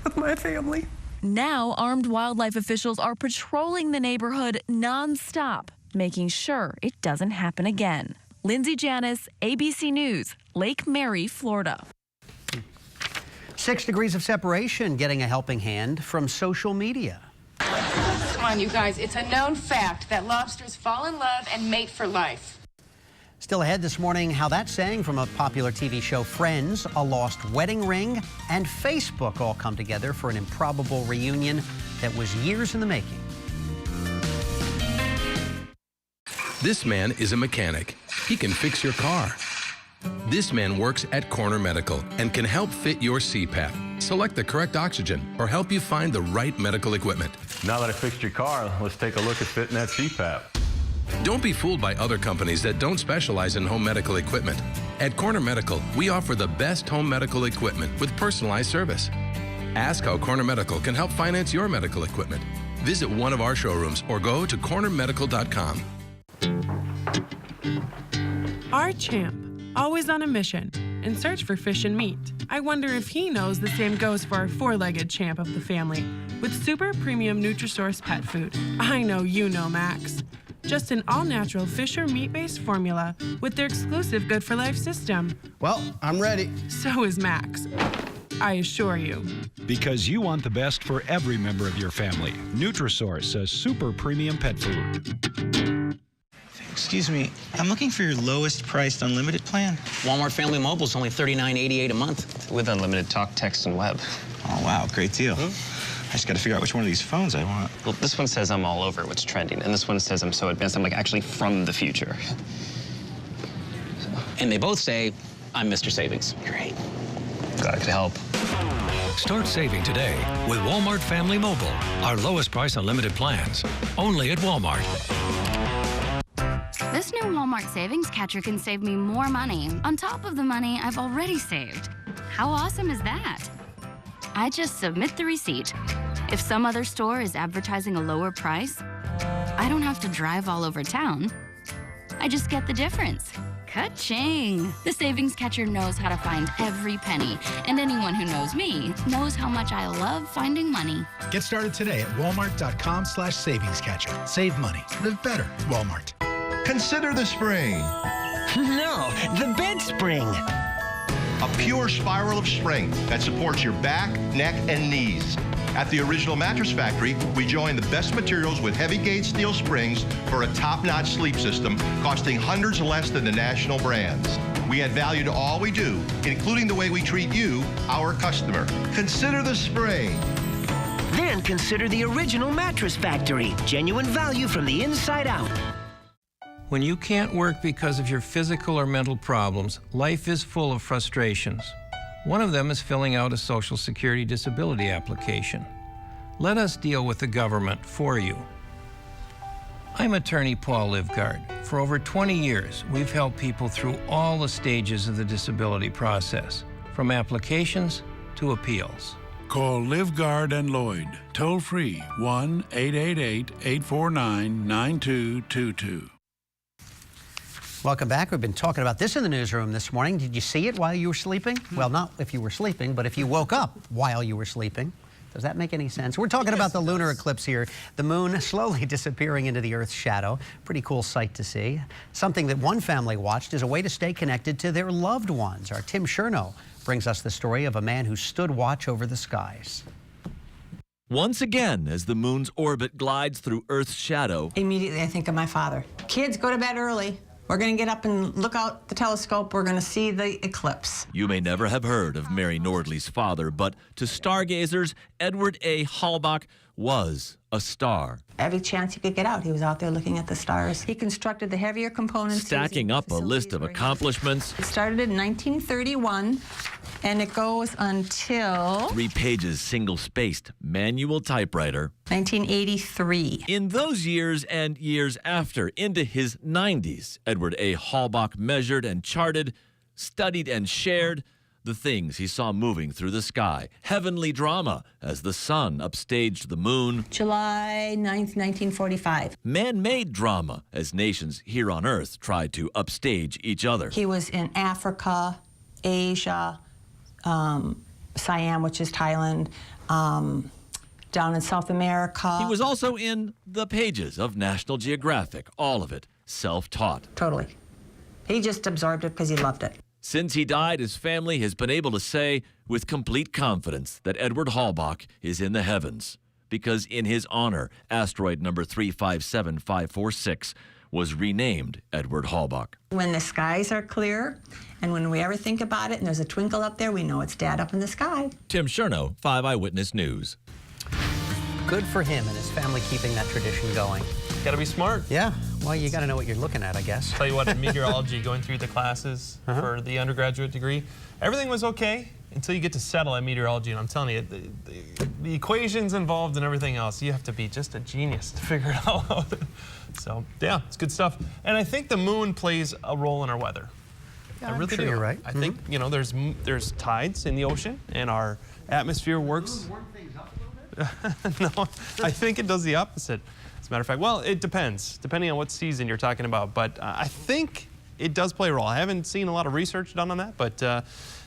with my family. Now, armed wildlife officials are patrolling the neighborhood nonstop, making sure it doesn't happen again. Lindsay Janis, ABC News, Lake Mary, Florida. 6 degrees of separation getting a helping hand from social media. Come on, you guys. It's a known fact that lobsters fall in love and mate for life. Still ahead this morning, how that saying from a popular TV show Friends, a lost wedding ring, and Facebook all come together for an improbable reunion that was years in the making. This man is a mechanic. He can fix your car. This man works at Corner Medical and can help fit your CPAP, select the correct oxygen, or help you find the right medical equipment. Now that I fixed your car, let's take a look at fitting that CPAP. Don't be fooled by other companies that don't specialize in home medical equipment. At Corner Medical, we offer the best home medical equipment with personalized service. Ask how Corner Medical can help finance your medical equipment. Visit one of our showrooms or go to cornermedical.com. Our champ, always on a mission, in search for fish and meat. I wonder if he knows the same goes for our four-legged champ of the family, with super premium Nutrisource pet food. I know you know, Max. Just an all-natural fish or meat-based formula with their exclusive Good for Life system. Well, I'm ready. So is Max. I assure you. Because you want the best for every member of your family. Nutrisource says super premium pet food. Excuse me, I'm looking for your lowest priced unlimited plan. Walmart Family Mobile is only $39.88 a month with unlimited talk, text, and web. Oh, wow, great deal. I just got to figure out which one of these phones I want. Well, this one says I'm all over what's trending, and this one says I'm so advanced, I'm like actually from the future. And they both say I'm Mr. Savings. Great. Glad I could help. Start saving today with Walmart Family Mobile. Our lowest price unlimited plans. Only at Walmart. This new Walmart Savings Catcher can save me more money on top of the money I've already saved. How awesome is that? I just submit the receipt. If some other store is advertising a lower price, I don't have to drive all over town. I just get the difference. Ka-ching! The Savings Catcher knows how to find every penny, and anyone who knows me knows how much I love finding money. Get started today at walmart.com/savingscatcher. Save money. Live better. Walmart. Consider the spring. No, the bed spring. A pure spiral of strength that supports your back, neck, and knees. At the Original Mattress Factory, we join the best materials with heavy gauge steel springs for a top-notch sleep system costing hundreds less than the national brands. We add value to all we do, including the way we treat you, our customer. Consider the spring. Then consider the Original Mattress Factory. Genuine value from the inside out. When you can't work because of your physical or mental problems, life is full of frustrations. One of them is filling out a Social Security disability application. Let us deal with the government for you. I'm attorney Paul Livgard. For over 20 years, we've helped people through all the stages of the disability process, from applications to appeals. Call Livgard and Lloyd, toll free 1-888-849-9222. Welcome back. We've been talking about this in the newsroom this morning. Did you see it while you were sleeping? Well, not if you were sleeping, but if you woke up while you were sleeping. Does that make any sense? We're talking about the lunar eclipse here. The moon slowly disappearing into the Earth's shadow. Pretty cool sight to see. Something that one family watched as a way to stay connected to their loved ones. Our Tim Chernow brings us the story of a man who stood watch over the skies. Once again, as the moon's orbit glides through Earth's shadow, immediately I think of my father. Kids, go to bed early. We're going to get up and look out the telescope. We're going to see the eclipse. You may never have heard of Mary Nordley's father, but to stargazers, Edward A. Halbach was a star. Every chance he could get out, he was out there looking at the stars. He constructed the heavier components. Stacking up a list of accomplishments. It started in 1931, and it goes until 3 pages, single-spaced, manual typewriter. 1983. In those years and years after, into his 90s, Edward A. Halbach measured and charted, studied and shared the things he saw moving through the sky. Heavenly drama as the sun upstaged the moon. July 9th, 1945. Man-made drama as nations here on Earth tried to upstage each other. He was in Africa, Asia, Siam, which is Thailand, down in South America. He was also in the pages of National Geographic, all of it self-taught. Totally. He just absorbed it because he loved it. Since he died, his family has been able to say with complete confidence that Edward Halbach is in the heavens. because in his honor, asteroid number 357546 was renamed Edward Halbach. When the skies are clear and when we ever think about it and there's a twinkle up there, we know it's Dad up in the sky. Tim Chernow, 5 Eyewitness News. Good for him and his family keeping that tradition going. Got to be smart. Yeah, well, you got to know what you're looking at, I guess. Tell you what, in meteorology, going through the classes for the undergraduate degree, everything was okay until you get to settle at meteorology, and I'm telling you, the equations involved and everything else, you have to be just a genius to figure it out. So, yeah, it's good stuff. And I think the moon plays a role in our weather. Yeah, I really do. You're right. I think, you know, there's tides in the ocean, and our atmosphere works. No, I think it does the opposite. As a matter of fact, well, it depends, depending on what season you're talking about. But I think it does play a role. I haven't seen a lot of research done on that, but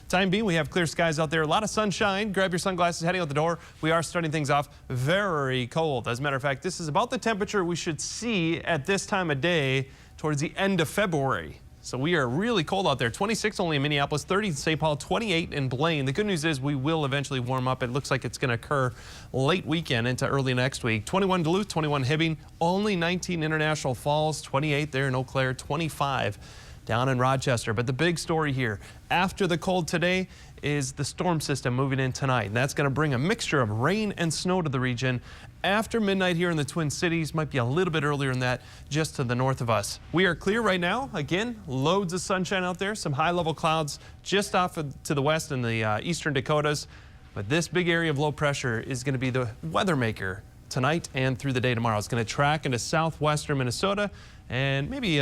time being, we have clear skies out there, a lot of sunshine. Grab your sunglasses heading out the door. We are starting things off very cold. As a matter of fact, this is about the temperature we should see at this time of day towards the end of February. So we are really cold out there. 26 only in Minneapolis, 30 in St. Paul, 28 in Blaine. The good news is we will eventually warm up. It looks like it's going to occur late weekend into early next week. 21 Duluth, 21 Hibbing, only 19 International Falls, 28 there in Eau Claire, 25 down in Rochester. But the big story here, after the cold today, is the storm system moving in tonight. And that's going to bring a mixture of rain and snow to the region. After midnight here in the Twin Cities, might be a little bit earlier than that, just to the north of us. We are clear right now. Again, loads of sunshine out there, some high-level clouds just off to the west in the eastern Dakotas. But this big area of low pressure is going to be the weather maker tonight and through the day tomorrow. It's going to track into southwestern Minnesota and maybe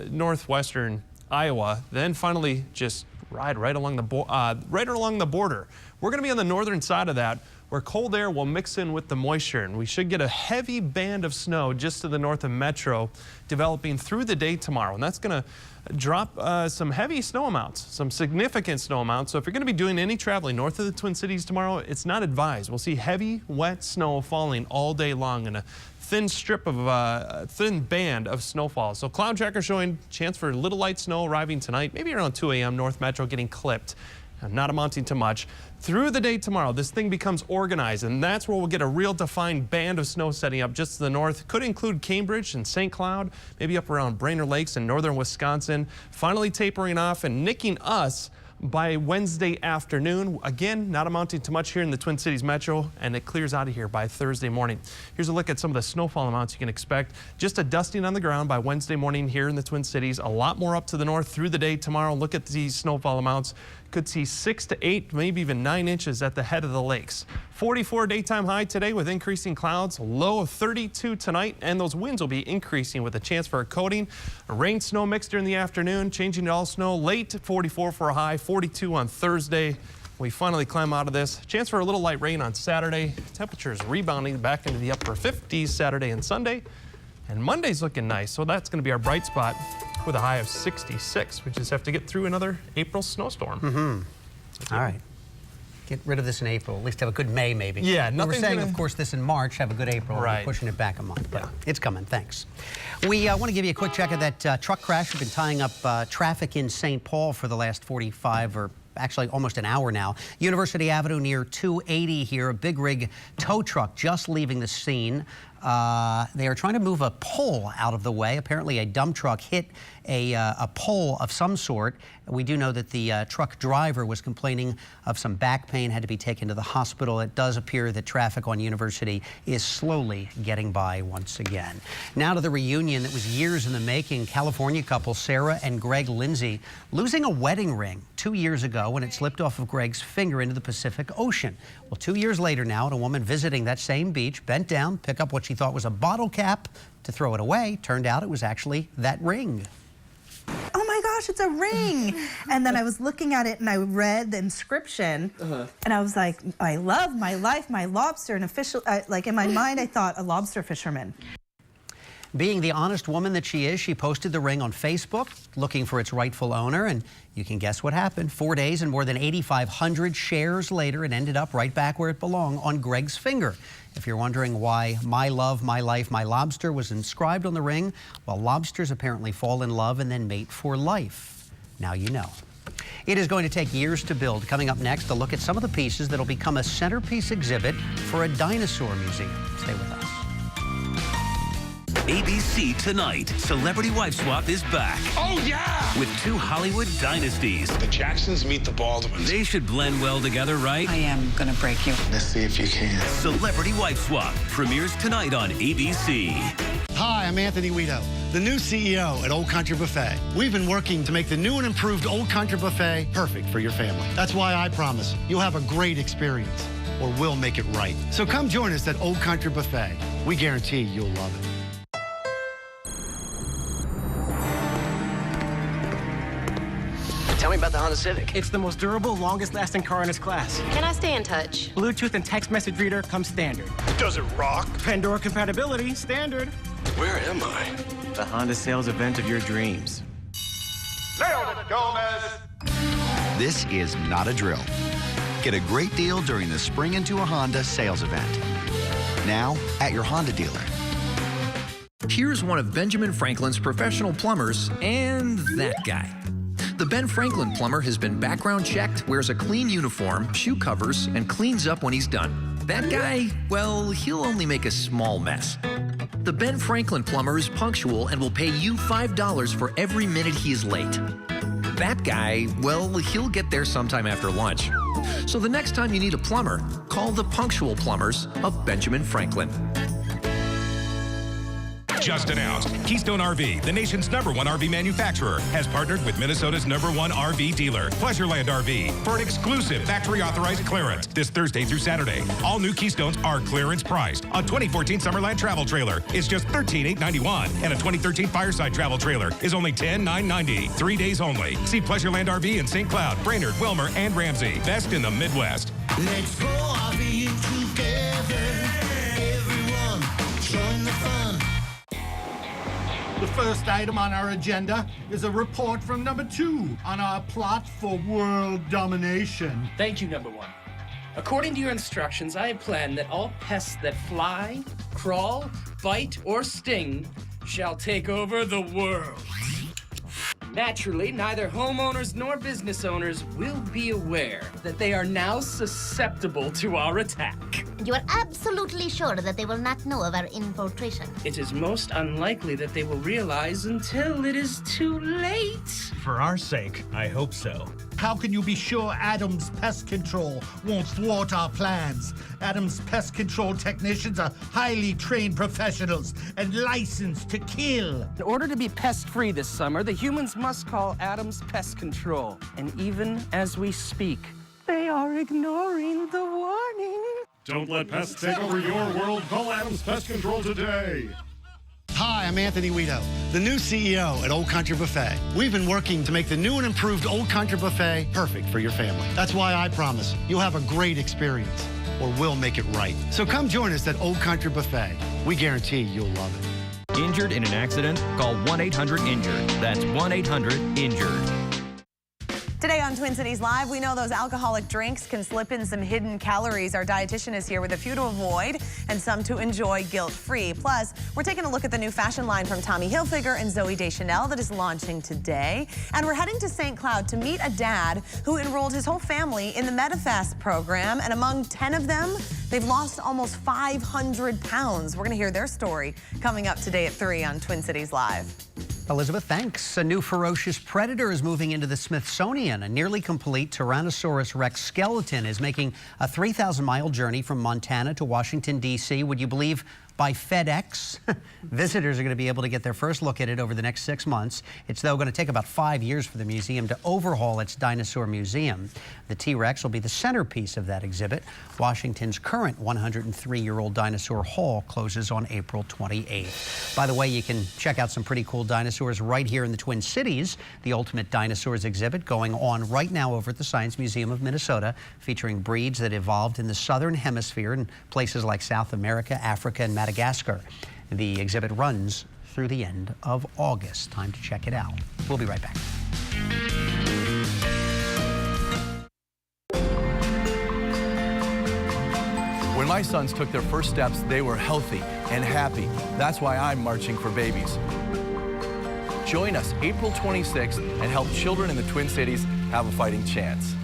northwestern Iowa, then finally just ride right along the border. We're going to be on the northern side of that, where cold air will mix in with the moisture, and we should get a heavy band of snow just to the north of Metro developing through the day tomorrow, and that's going to drop some heavy snow amounts, some significant snow amounts. So if you're going to be doing any traveling north of the Twin Cities tomorrow, it's not advised. We'll see heavy, wet snow falling all day long and a thin strip of thin band of snowfall. So cloud tracker showing chance for little light snow arriving tonight, maybe around 2 a.m. North Metro getting clipped. Not amounting to much. Through the day tomorrow, this thing becomes organized, and that's where we'll get a real defined band of snow setting up just to the north. Could include Cambridge and St. Cloud, maybe up around Brainerd Lakes in northern Wisconsin, finally tapering off and nicking us by Wednesday afternoon. Again, not amounting to much here in the Twin Cities Metro, and it clears out of here by Thursday morning. Here's a look at some of the snowfall amounts you can expect. Just a dusting on the ground by Wednesday morning here in the Twin Cities. A lot more up to the north through the day tomorrow. Look at these snowfall amounts. Could see 6 to 8, maybe even 9 inches at the head of the lakes. 44 daytime high today with increasing clouds, low of 32 tonight, and those winds will be increasing with a chance for a coating. A rain snow mix during the afternoon, changing to all snow late, 44 for a high, 42 on Thursday. We finally climb out of this. Chance for a little light rain on Saturday. Temperatures rebounding back into the upper 50s Saturday and Sunday. And Monday's looking nice, so that's going to be our bright spot with a high of 66. We just have to get through another April snowstorm. All right. Get rid of this in April. At least have a good May, maybe. Yeah, we were saying, of course, this in March, have a good April. Right. We're pushing it back a month, but it's coming. Thanks. We want to give you a quick check of that truck crash. We've been tying up traffic in St. Paul for the last 45 or actually almost an hour now. University Avenue near 280 here. A big rig tow truck just leaving the scene. They are trying to move a pole out of the way. Apparently a dump truck hit a pole of some sort. We do know that the truck driver was complaining of some back pain, had to be taken to the hospital. It does appear that traffic on University is slowly getting by once again. Now to the reunion that was years in the making. California couple Sarah and Greg Lindsay losing a wedding ring 2 years ago when it slipped off of Greg's finger into the Pacific Ocean. Well, 2 years later now, a woman visiting that same beach bent down, picked up what she thought was a bottle cap to throw it away. Turned out it was actually that ring. Oh my gosh, it's a ring. And then I was looking at it and I read the inscription and I was like, I love my life, my lobster, and official, like in my mind, I thought a lobster fisherman. Being the honest woman that she is, she posted the ring on Facebook looking for its rightful owner, and you can guess what happened. 4 days and more than 8,500 shares later, it ended up right back where it belonged, on Greg's finger. If you're wondering why my love, my life, my lobster was inscribed on the ring, well, lobsters apparently fall in love and then mate for life. Now you know. It is going to take years to build. Coming up next, a look at some of the pieces that'll become a centerpiece exhibit for a dinosaur museum. Stay with us. ABC Tonight, Celebrity Wife Swap is back. Oh, yeah! With two Hollywood dynasties. The Jacksons meet the Baldwins. They should blend well together, right? I am gonna break you. Let's see if you can. Celebrity Wife Swap premieres tonight on ABC. Hi, I'm Anthony Guido, the new CEO at Old Country Buffet. We've been working to make the new and improved Old Country Buffet perfect for your family. That's why I promise you'll have a great experience, or we'll make it right. So come join us at Old Country Buffet. We guarantee you'll love it. Tell me about the Honda Civic. It's the most durable, longest-lasting car in its class. Can I stay in touch? Bluetooth and text message reader come standard. Does it rock? Pandora compatibility, standard. Where am I? The Honda sales event of your dreams. Nailed it, Gomez! This is not a drill. Get a great deal during the Spring Into a Honda sales event. Now at your Honda dealer. Here's one of Benjamin Franklin's professional plumbers and that guy. The Ben Franklin plumber has been background checked, wears a clean uniform, shoe covers, and cleans up when he's done. That guy, well, he'll only make a small mess. The Ben Franklin plumber is punctual and will pay you $5 for every minute he is late. That guy, well, he'll get there sometime after lunch. So the next time you need a plumber, call the punctual plumbers of Benjamin Franklin. Just announced, Keystone RV, the nation's #1 RV manufacturer, has partnered with Minnesota's #1 RV dealer, Pleasureland RV, for an exclusive factory-authorized clearance this Thursday through Saturday. All new Keystones are clearance priced. A 2014 Summerland travel trailer is just $13,891, and a 2013 Fireside travel trailer is only $10,990. 3 days only. See Pleasureland RV in St. Cloud, Brainerd, Wilmer, and Ramsey. Best in the Midwest. Let's go RVing together. Everyone, join the fun. The first item on our agenda is a report from number 2 on our plot for world domination. Thank you, number 1. According to your instructions, I have planned that all pests that fly, crawl, bite, or sting shall take over the world. Naturally, neither homeowners nor business owners will be aware that they are now susceptible to our attack. You are absolutely sure that they will not know of our infiltration? It is most unlikely that they will realize until it is too late. For our sake, I hope so. How can you be sure Adams Pest Control won't thwart our plans? Adams Pest Control technicians are highly trained professionals and licensed to kill. In order to be pest-free this summer, the humans must call Adams Pest Control. And even as we speak, they are ignoring the warning. Don't let pests take over your world. Call Adams Pest Control today. Hi, I'm Anthony Guido, the new CEO at Old Country Buffet. We've been working to make the new and improved Old Country Buffet perfect for your family. That's why I promise you'll have a great experience, or we'll make it right. So come join us at Old Country Buffet. We guarantee you'll love it. Injured in an accident? Call 1-800-INJURED. That's 1-800-INJURED. Today on Twin Cities Live, we know those alcoholic drinks can slip in some hidden calories. Our dietitian is here with a few to avoid and some to enjoy guilt-free. Plus, we're taking a look at the new fashion line from Tommy Hilfiger and Zooey Deschanel that is launching today. And we're heading to St. Cloud to meet a dad who enrolled his whole family in the MetaFast program. And among 10 of them, they've lost almost 500 pounds. We're going to hear their story coming up today at 3 on Twin Cities Live. Elizabeth, thanks. A new ferocious predator is moving into the Smithsonian. A nearly complete Tyrannosaurus Rex skeleton is making a 3,000-mile journey from Montana to Washington, D.C. Would you believe by FedEx? Visitors are going to be able to get their first look at it over the next 6 months. It's, though, going to take about 5 years for the museum to overhaul its dinosaur museum. The T-Rex will be the centerpiece of that exhibit. Washington's current 103-year-old dinosaur hall closes on April 28th. By the way, you can check out some pretty cool dinosaurs right here in the Twin Cities. The Ultimate Dinosaurs exhibit going on right now over at the Science Museum of Minnesota, featuring breeds that evolved in the southern hemisphere in places like South America, Africa, and Madagascar. The exhibit runs through the end of August. Time to check it out. We'll be right back. When my sons took their first steps, they were healthy and happy. That's why I'm marching for babies. Join us April 26th and help children in the Twin Cities have a fighting chance.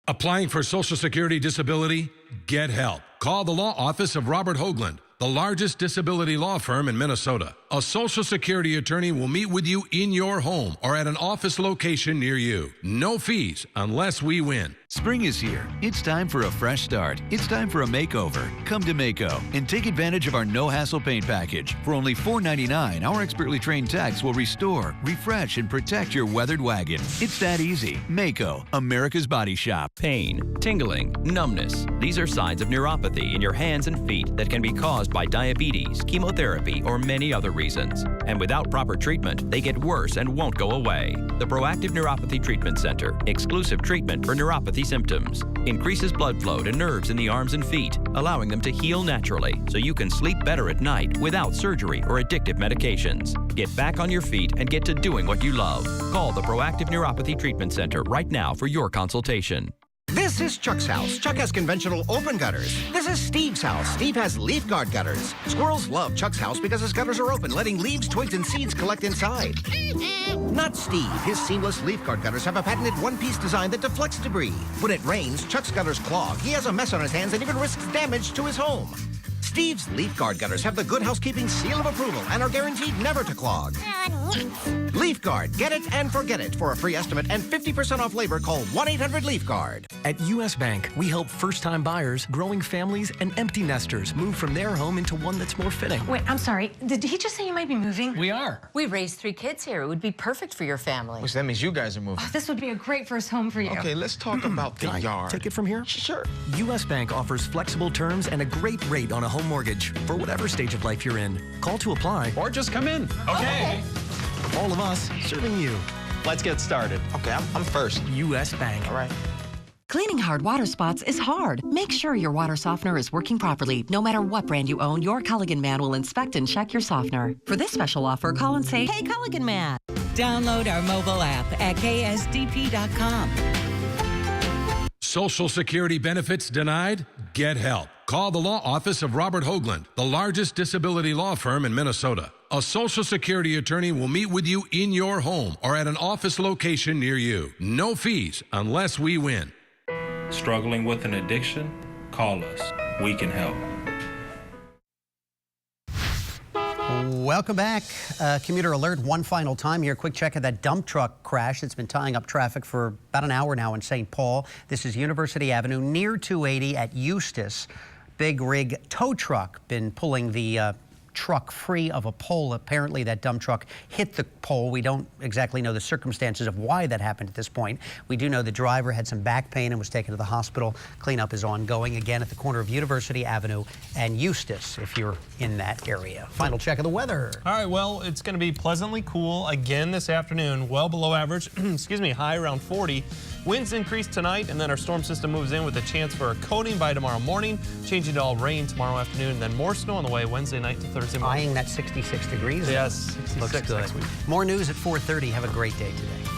Applying for Social Security disability? Get help. Call the law office of Robert Hoagland, the largest disability law firm in Minnesota. A Social Security attorney will meet with you in your home or at an office location near you. No fees unless we win. Spring is here. It's time for a fresh start. It's time for a makeover. Come to Mako and take advantage of our no-hassle paint package. For only $4.99, our expertly trained techs will restore, refresh, and protect your weathered wagon. It's that easy. Mako, America's Body Shop. Pain, tingling, numbness. These are signs of neuropathy in your hands and feet that can be caused by diabetes, chemotherapy, or many other reasons. And without proper treatment, they get worse and won't go away. The Proactive Neuropathy Treatment Center, exclusive treatment for neuropathy symptoms, increases blood flow to nerves in the arms and feet, allowing them to heal naturally so you can sleep better at night without surgery or addictive medications. Get back on your feet and get to doing what you love. Call the Proactive Neuropathy Treatment Center right now for your consultation. This is Chuck's house. Chuck has conventional open gutters. This is Steve's house. Steve has leaf guard gutters. Squirrels love Chuck's house because his gutters are open, letting leaves, twigs, and seeds collect inside. Not Steve. His seamless leaf guard gutters have a patented one-piece design that deflects debris. When it rains, Chuck's gutters clog. He has a mess on his hands and even risks damage to his home. Steve's leaf guard gutters have the Good Housekeeping seal of approval and are guaranteed never to clog. Leaf Guard. Get it and forget it. For a free estimate and 50% off labor, call 1-800-LEAF-GUARD. At U.S. Bank, we help first-time buyers, growing families, and empty nesters move from their home into one that's more fitting. Wait, I'm sorry. Did he just say you might be moving? We are. We raised 3 kids here. It would be perfect for your family. Which that means you guys are moving. Oh, this would be a great first home for you. Okay, let's talk about the yard. Take it from here? Sure. U.S. Bank offers flexible terms and a great rate on a home mortgage for whatever stage of life you're in. Call to apply. Or just come in. Okay. All of us serving you. Let's get started. Okay, I'm first. U.S. Bank. All right. Cleaning hard water spots is hard. Make sure your water softener is working properly. No matter what brand you own, your Culligan man will inspect and check your softener. For this special offer, call and say, "Hey, Culligan man." Download our mobile app at ksdp.com. Social Security benefits denied? Get help. Call the law office of Robert Hoagland, the largest disability law firm in Minnesota. A Social Security attorney will meet with you in your home or at an office location near you. No fees unless we win. Struggling with an addiction? Call us. We can help. Welcome back. Commuter alert one final time here. Quick check of that dump truck crash that's been tying up traffic for about an hour now in St. Paul. This is University Avenue near 280 at Eustis. Big rig tow truck been pulling the truck free of a pole. Apparently that dump truck hit the pole. We don't exactly know the circumstances of why that happened at this point. We do know the driver had some back pain and was taken to the hospital. Cleanup is ongoing again at the corner of University Avenue and Eustis if you're in that area. Final check of the weather. All right, well, it's going to be pleasantly cool again this afternoon, well below average. Excuse me, high around 40. Winds increase tonight, and then our storm system moves in with a chance for a coating by tomorrow morning, changing to all rain tomorrow afternoon, and then more snow on the way Wednesday night to Thursday morning. Eyeing that 66 degrees. Yes, 66 Looks good. next week. More news at 4:30. Have a great day today.